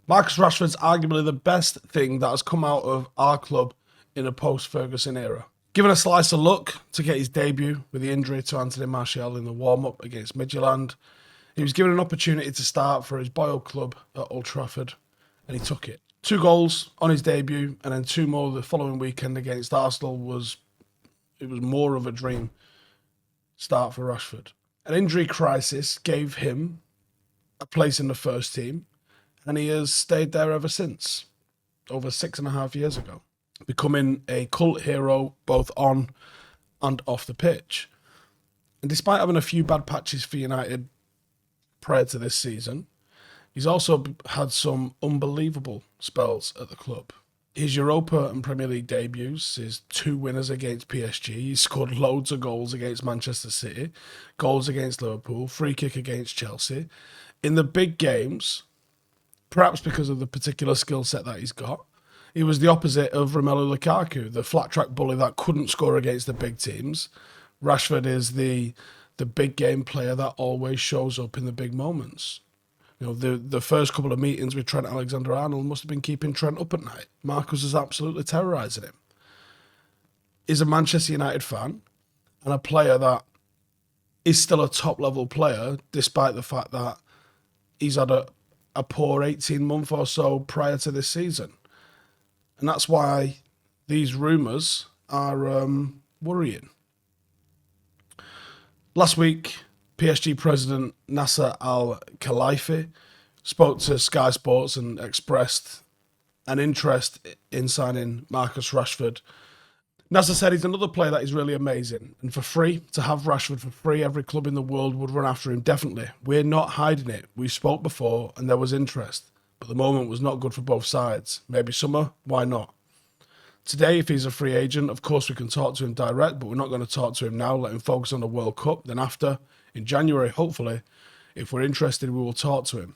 Marcus Rashford's arguably the best thing that has come out of our club in a post-Ferguson era. Given a slice of luck to get his debut with the injury to Anthony Martial in the warm-up against Midtjylland, he was given an opportunity to start for his boy club at Old Trafford, and he took it. 2 goals on his debut, and then 2 more the following weekend against Arsenal was more of a dream start for Rashford. An injury crisis gave him a place in the first team, and he has stayed there ever since, over 6.5 years ago, becoming a cult hero both on and off the pitch. And despite having a few bad patches for United prior to this season, he's also had some unbelievable spells at the club. His Europa and Premier League debuts, his 2 winners against PSG, he scored loads of goals against Manchester City, goals against Liverpool, free kick against Chelsea. In the big games, perhaps because of the particular skill set that he's got, he was the opposite of Romelu Lukaku, the flat-track bully that couldn't score against the big teams. Rashford is the big game player that always shows up in the big moments. You know, the first couple of meetings with Trent Alexander-Arnold must have been keeping Trent up at night. Marcus is absolutely terrorising him. He's a Manchester United fan and a player that is still a top-level player, despite the fact that he's had a poor 18-month or so prior to this season. And that's why these rumours are worrying. Last week, PSG president Nasser Al-Khelaifi spoke to Sky Sports and expressed an interest in signing Marcus Rashford. Nasser said he's another player that is really amazing, and for free, to have Rashford for free, every club in the world would run after him, definitely. We're not hiding it. We spoke before and there was interest, but the moment was not good for both sides. Maybe summer, why not? Today, if he's a free agent, of course we can talk to him direct, but we're not going to talk to him now, let him focus on the World Cup. Then after, in January, hopefully, if we're interested, we will talk to him.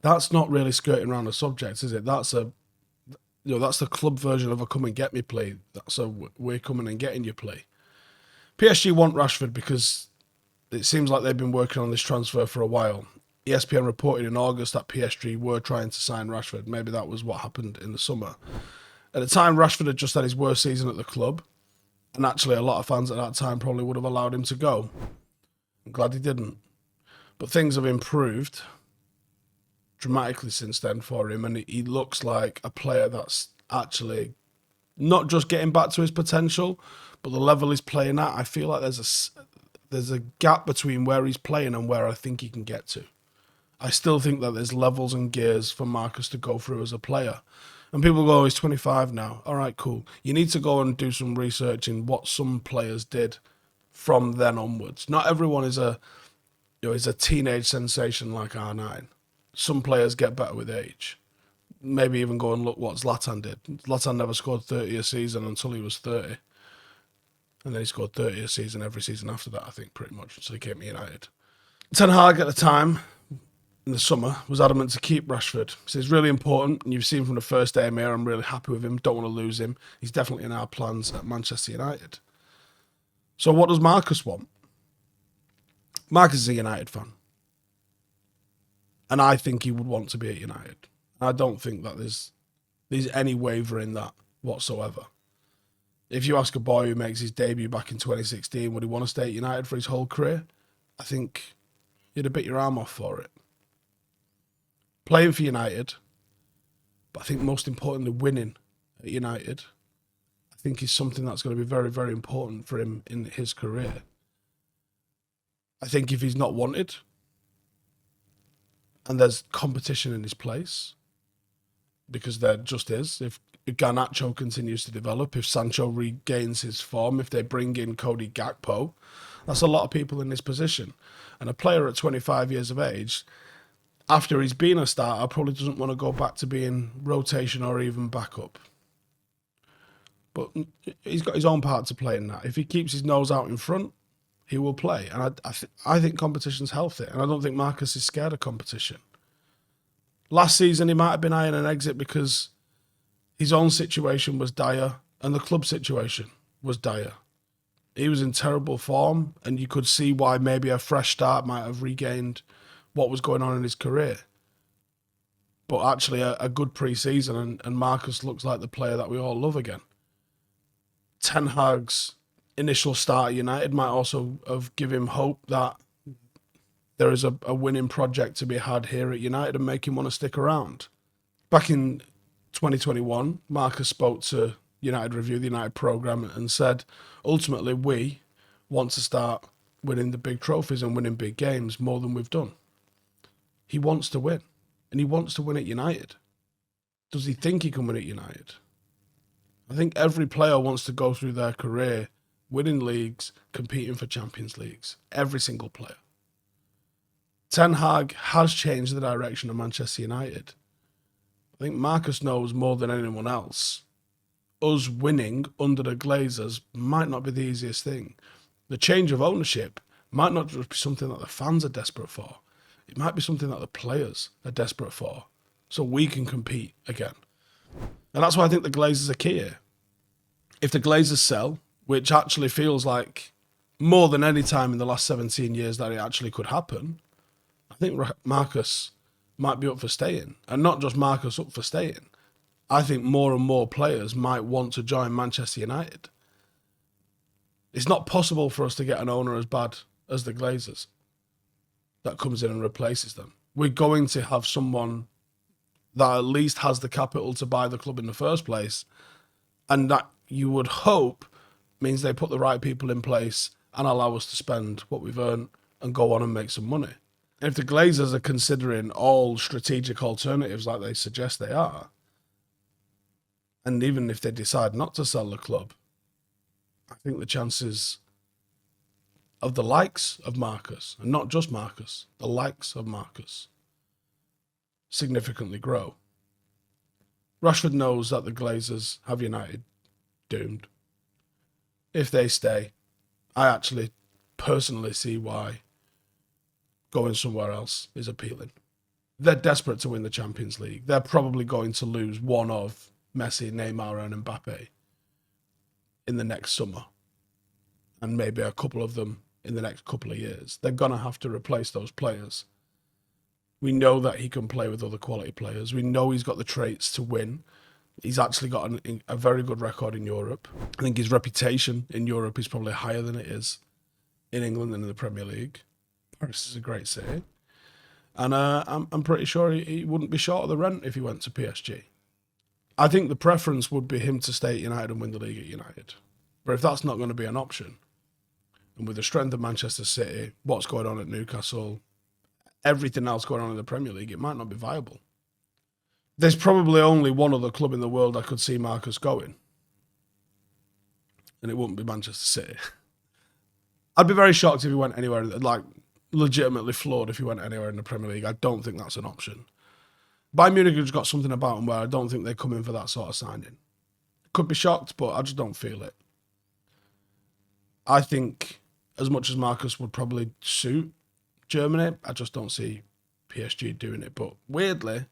That's not really skirting around the subject, is it? That's the club version of a come and get me play. That's a we're coming and getting you play. PSG want Rashford because it seems like they've been working on this transfer for a while. ESPN reported in August that PSG were trying to sign Rashford. Maybe that was what happened in the summer. At the time, Rashford had just had his worst season at the club, and actually a lot of fans at that time probably would have allowed him to go. I'm glad he didn't. But things have improved dramatically since then for him, and he looks like a player that's actually not just getting back to his potential, but the level he's playing at. I feel like there's a gap between where he's playing and where I think he can get to. I still think that there's levels and gears for Marcus to go through as a player. And people go, oh, he's 25 now. All right, cool. You need to go and do some research in what some players did from then onwards. Not everyone is a teenage sensation like R9. Some players get better with age. Maybe even go and look what Zlatan did. Zlatan never scored 30 a season until he was 30. And then he scored 30 a season every season after that, I think, pretty much, until he came to United. Ten Hag at the time, in the summer, was adamant to keep Rashford. So it's really important, and you've seen from the first day I'm here, I'm really happy with him, don't want to lose him. He's definitely in our plans at Manchester United. So what does Marcus want? Marcus is a United fan. And I think he would want to be at United. I don't think that there's any waver in that whatsoever. If you ask a boy who makes his debut back in 2016, would he want to stay at United for his whole career? I think you'd have bit your arm off for it. Playing for United, but I think most importantly, winning at United, I think is something that's going to be very, very important for him in his career. I think if he's not wanted and there's competition in his place, because there just is, if Garnacho continues to develop, if Sancho regains his form, if they bring in Cody Gakpo, that's a lot of people in this position. And a player at 25 years of age, after he's been a starter, probably doesn't want to go back to being rotation or even backup. But he's got his own part to play in that. If he keeps his nose out in front, he will play. And I think competition's healthy. And I don't think Marcus is scared of competition. Last season, he might have been eyeing an exit because his own situation was dire and the club situation was dire. He was in terrible form, and you could see why maybe a fresh start might have regained what was going on in his career. but actually a good pre-season, and Marcus looks like the player that we all love again. Ten Hag's initial start at United might also have given him hope that there is a winning project to be had here at United and make him want to stick around. Back in 2021, Marcus spoke to United Review, the United programme, and said, ultimately, we want to start winning the big trophies and winning big games more than we've done. He wants to win, and he wants to win at United. Does he think he can win at United? I think every player wants to go through their career winning leagues, competing for Champions Leagues. Every single player. Ten Hag has changed the direction of Manchester United. I think Marcus knows more than anyone else. Us winning under the Glazers might not be the easiest thing. The change of ownership might not just be something that the fans are desperate for. It might be something that the players are desperate for, so we can compete again. And that's why I think the Glazers are key here. If the Glazers sell, which actually feels like more than any time in the last 17 years that it actually could happen, I think Marcus might be up for staying. And not just Marcus up for staying. I think more and more players might want to join Manchester United. It's not possible for us to get an owner as bad as the Glazers that comes in and replaces them. We're going to have someone that at least has the capital to buy the club in the first place, and that you would hope means they put the right people in place and allow us to spend what we've earned and go on and make some money. And if the Glazers are considering all strategic alternatives like they suggest they are, and even if they decide not to sell the club, I think the chances of the likes of Marcus, and not just Marcus, the likes of Marcus, significantly grow. Rashford knows that the Glazers have United doomed. If they stay, I actually personally see why going somewhere else is appealing. They're desperate to win the Champions League. They're probably going to lose one of Messi, Neymar and Mbappe in the next summer, and maybe a couple of them in the next couple of years. They're going to have to replace those players. We know that he can play with other quality players. We know he's got the traits to win. He's actually got a very good record in Europe. I think his reputation in Europe is probably higher than it is in England and in the Premier League. Paris is a great city. And I'm pretty sure he wouldn't be short of the rent if he went to PSG. I think the preference would be him to stay at United and win the league at United. But if that's not going to be an option, and with the strength of Manchester City, what's going on at Newcastle, everything else going on in the Premier League, it might not be viable. There's probably only one other club in the world I could see Marcus going, and it wouldn't be Manchester City. I'd be very shocked if he went anywhere, like legitimately floored if he went anywhere in the Premier League. I don't think that's an option. Bayern Munich has got something about them where I don't think they come in for that sort of signing. Could be shocked, but I just don't feel it. I think as much as Marcus would probably suit Germany, I just don't see PSG doing it. But weirdly,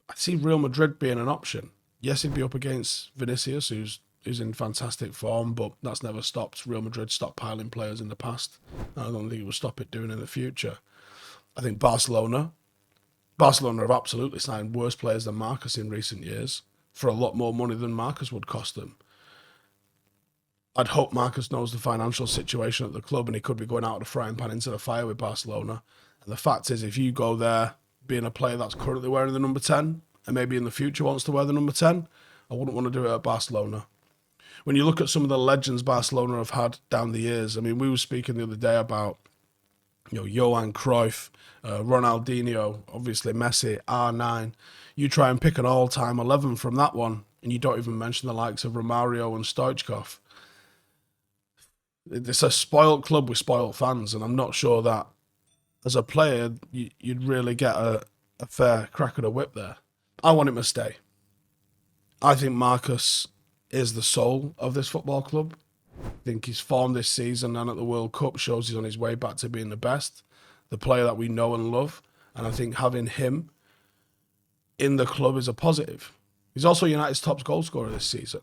I see Real Madrid being an option. Yes, he'd be up against Vinicius, who's in fantastic form, but that's never stopped Real Madrid stockpiling players in the past. I don't think it will stop it doing in the future. I think Barcelona have absolutely signed worse players than Marcus in recent years for a lot more money than Marcus would cost them. I'd hope Marcus knows the financial situation at the club and he could be going out of the frying pan into the fire with Barcelona. And the fact is, if you go there being a player that's currently wearing the number 10 and maybe in the future wants to wear the number 10, I wouldn't want to do it at Barcelona. When you look at some of the legends Barcelona have had down the years, I mean, we were speaking the other day about, Johan Cruyff, Ronaldinho, obviously Messi, R9. You try and pick an all-time 11 from that one, and you don't even mention the likes of Romario and Stoichkov. It's a spoiled club with spoiled fans, and I'm not sure that as a player you'd really get a fair crack at a whip there. I want him to stay. I think Marcus is the soul of this football club. I think his form this season and at the World Cup shows he's on his way back to being the best, the player that we know and love. And I think having him in the club is a positive. He's also United's top goal scorer this season.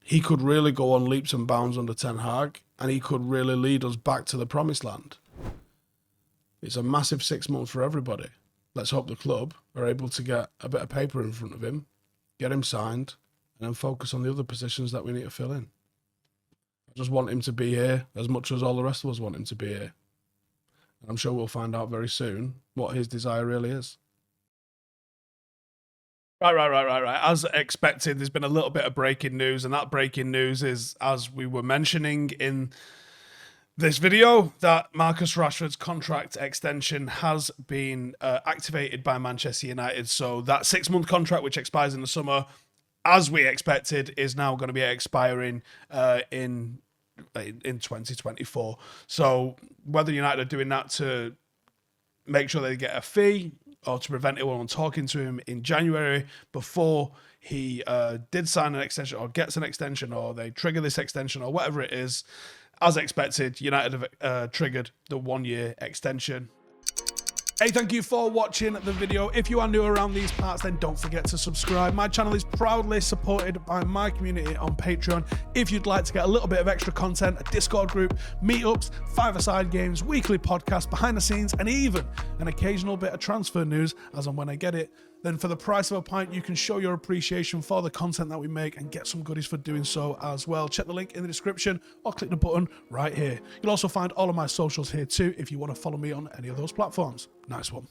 He could really go on leaps and bounds under Ten Hag, and he could really lead us back to the promised land. It's a massive 6 months for everybody. let's hope the club are able to get a bit of paper in front of him, get him signed, and then focus on the other positions that we need to fill in. I just want him to be here as much as all the rest of us want him to be here. And I'm sure we'll find out very soon what his desire really is. Right. As expected, there's been a little bit of breaking news, and that breaking news is, as we were mentioning in this video, that Marcus Rashford's contract extension has been activated by Manchester United. So that 6-month contract, which expires in the summer, as we expected, is now going to be expiring in 2024. So whether United are doing that to make sure they get a fee or to prevent anyone talking to him in January before he did sign an extension or gets an extension, or they trigger this extension or whatever it is, as expected, United have triggered the 1-year extension. Hey, thank you for watching the video. If you are new around these parts, then don't forget to subscribe. My channel is proudly supported by my community on Patreon. If you'd like to get a little bit of extra content, a Discord group, meetups, 5-a-side games, weekly podcasts, behind the scenes, and even an occasional bit of transfer news as and when I get it, then for the price of a pint, you can show your appreciation for the content that we make and get some goodies for doing so as well. Check the link in the description or click the button right here. You'll also find all of my socials here too if you want to follow me on any of those platforms. Nice one.